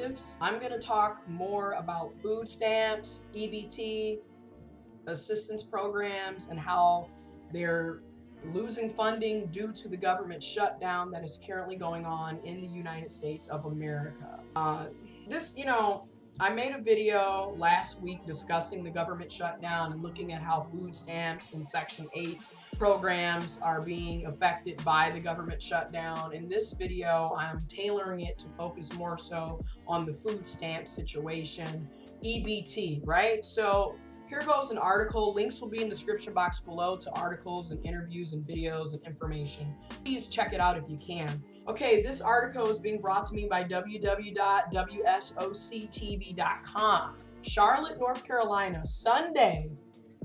perspectives. I'm going to talk more about food stamps, EBT, assistance programs, and how they're losing funding due to the government shutdown that is currently going on in the United States of America. I made a video last week discussing the government shutdown and looking at how food stamps and Section 8 programs are being affected by the government shutdown. In this video, I'm tailoring it to focus more so on the food stamp situation, EBT, right? So here goes an article. Links will be in the description box below to articles and interviews and videos and information. Please check it out if you can. Okay, this article is being brought to me by www.wsoctv.com. Charlotte, North Carolina, Sunday,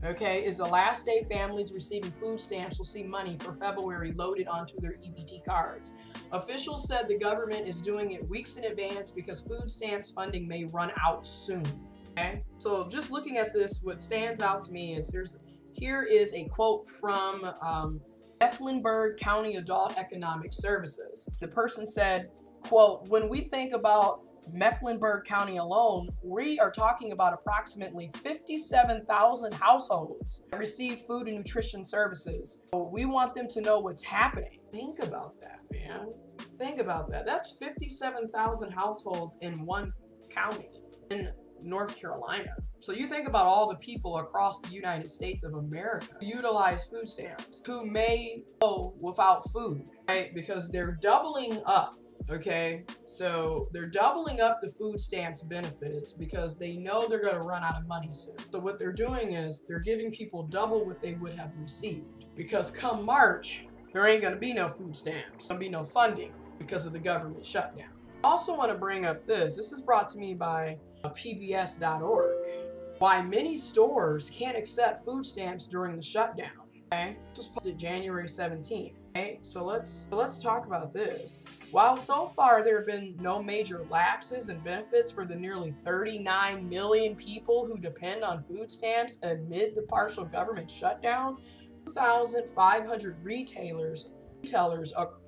is the last day families receiving food stamps will see money for February loaded onto their EBT cards. Officials said the government is doing it weeks in advance because food stamps funding may run out soon. Okay, so just looking at this, what stands out to me is here is a quote from Mecklenburg County Adult Economic Services. The person said, quote, "When we think about Mecklenburg County alone, we are talking about approximately 57,000 households that receive food and nutrition services. So we want them to know what's happening." Think about that, man. Think about that. That's 57,000 households in one county in North Carolina. So you think about all the people across the United States of America who utilize food stamps, who may go without food, right? Because they're doubling up, okay? So they're doubling up the food stamps benefits because they know they're gonna run out of money soon. So what they're doing is they're giving people double what they would have received, because come March, there ain't gonna be no food stamps, gonna be no funding because of the government shutdown. I also wanna bring up this is brought to me by pbs.org. Why many stores can't accept food stamps during the shutdown. Okay, this was posted January 17th. Okay, so let's talk about this. While so far there have been no major lapses in benefits for the nearly 39 million people who depend on food stamps amid the partial government shutdown, 2,500 retailers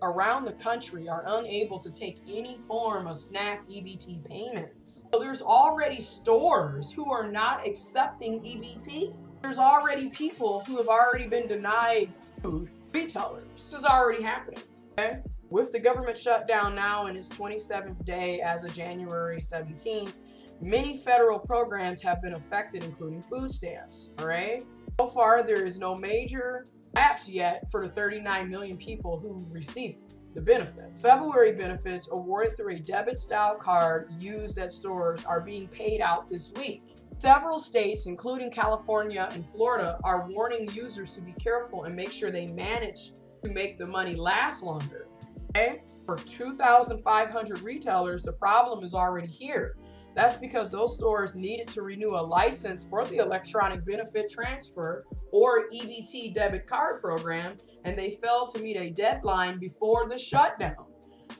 around the country are unable to take any form of SNAP EBT payments. So there's already stores who are not accepting EBT. There's already people who have already been denied food. Retailers. This is already happening. Okay? With the government shutdown now in its 27th day as of January 17th, many federal programs have been affected, including food stamps. All right? So far, there is no major lapse yet for the 39 million people who receive the benefits. February benefits awarded through a debit-style card used at stores are being paid out this week. Several states, including California and Florida, are warning users to be careful and make sure they manage to make the money last longer. Okay? For 2,500 retailers, the problem is already here. That's because those stores needed to renew a license for the electronic benefit transfer or EBT debit card program, and they failed to meet a deadline before the shutdown.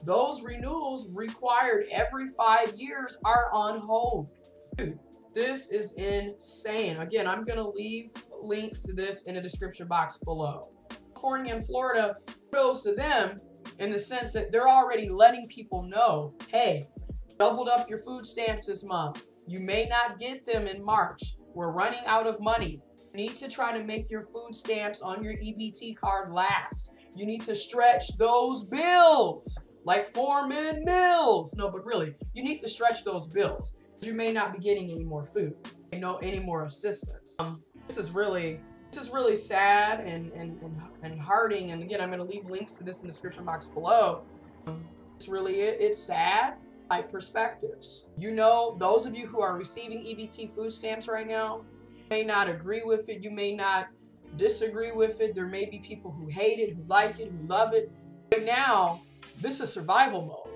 Those renewals required every 5 years are on hold. Dude, this is insane. Again, I'm gonna leave links to this in the description box below. California and Florida, kudos to them in the sense that they're already letting people know, hey, doubled up your food stamps this month. You may not get them in March. We're running out of money. You need to try to make your food stamps on your EBT card last. You need to stretch those bills like Foreman Mills. No, but really, you need to stretch those bills. You may not be getting any more food, any more assistance. This is really sad and heartening. And again, I'm going to leave links to this in the description box below. It's sad. Like perspectives. You know, those of you who are receiving EBT food stamps right now, you may not agree with it, you may not disagree with it, there may be people who hate it, who like it, who love it. Right now, this is survival mode.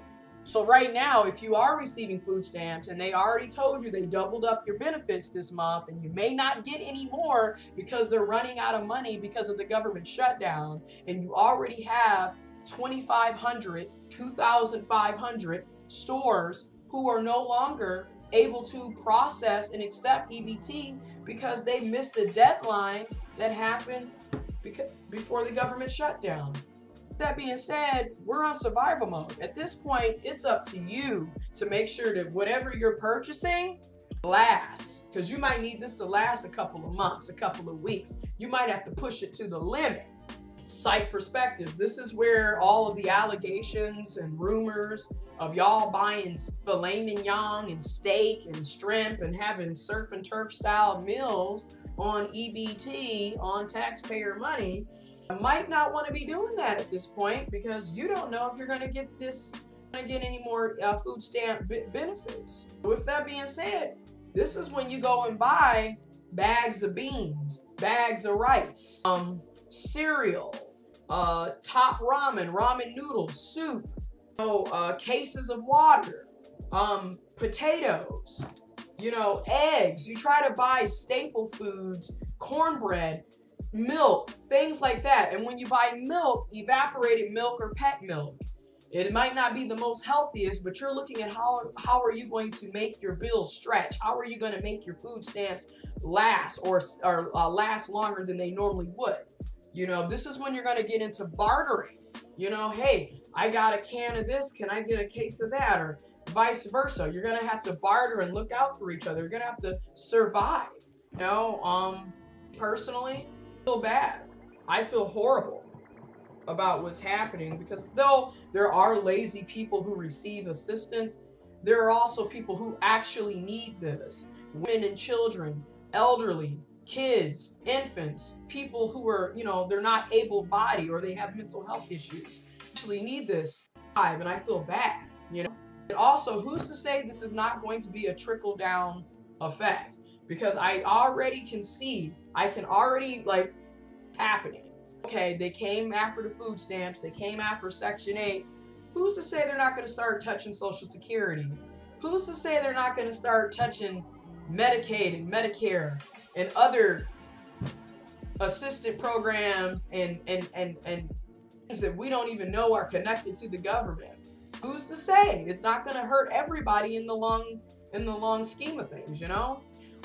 So right now, if you are receiving food stamps and they already told you they doubled up your benefits this month and you may not get any more because they're running out of money because of the government shutdown, and you already have 2,500 stores who are no longer able to process and accept EBT because they missed a deadline that happened before the government shutdown. That being said, we're on survival mode. At this point, it's up to you to make sure that whatever you're purchasing lasts, because you might need this to last a couple of months, a couple of weeks. You might have to push it to the limit. Psych perspective. This is where all of the allegations and rumors of y'all buying filet mignon and steak and shrimp and having surf and turf style meals on EBT on taxpayer money. I might not want to be doing that at this point, because you don't know if you're going to get any more food stamp benefits. With that being said, this is when you go and buy bags of beans, bags of rice, cereal, top ramen noodles, soup, cases of water, potatoes, eggs. You try to buy staple foods, cornbread, milk, things like that. And when you buy milk, evaporated milk or pet milk, it might not be the most healthiest, but you're looking at how are you going to make your bills stretch? How are you going to make your food stamps last or last longer than they normally would? This is when you're going to get into bartering. Hey, I got a can of this. Can I get a case of that? Or vice versa. You're going to have to barter and look out for each other. You're going to have to survive. Personally, I feel bad. I feel horrible about what's happening, because though there are lazy people who receive assistance, there are also people who actually need this. Women and children, elderly, kids, infants, people who are, they're not able-bodied or they have mental health issues, actually need this. And I feel bad, And also, who's to say this is not going to be a trickle-down effect? Because I already can see, happening. Okay, they came after the food stamps, they came after Section 8. Who's to say they're not going to start touching Social Security? Who's to say they're not going to start touching Medicaid and Medicare and other assistant programs and things that we don't even know are connected to the government? Who's to say? It's not going to hurt everybody in the long scheme of things,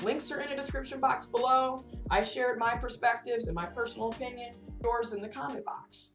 Links are in the description box below. I shared my perspectives and my personal opinion. Yours in the comment box.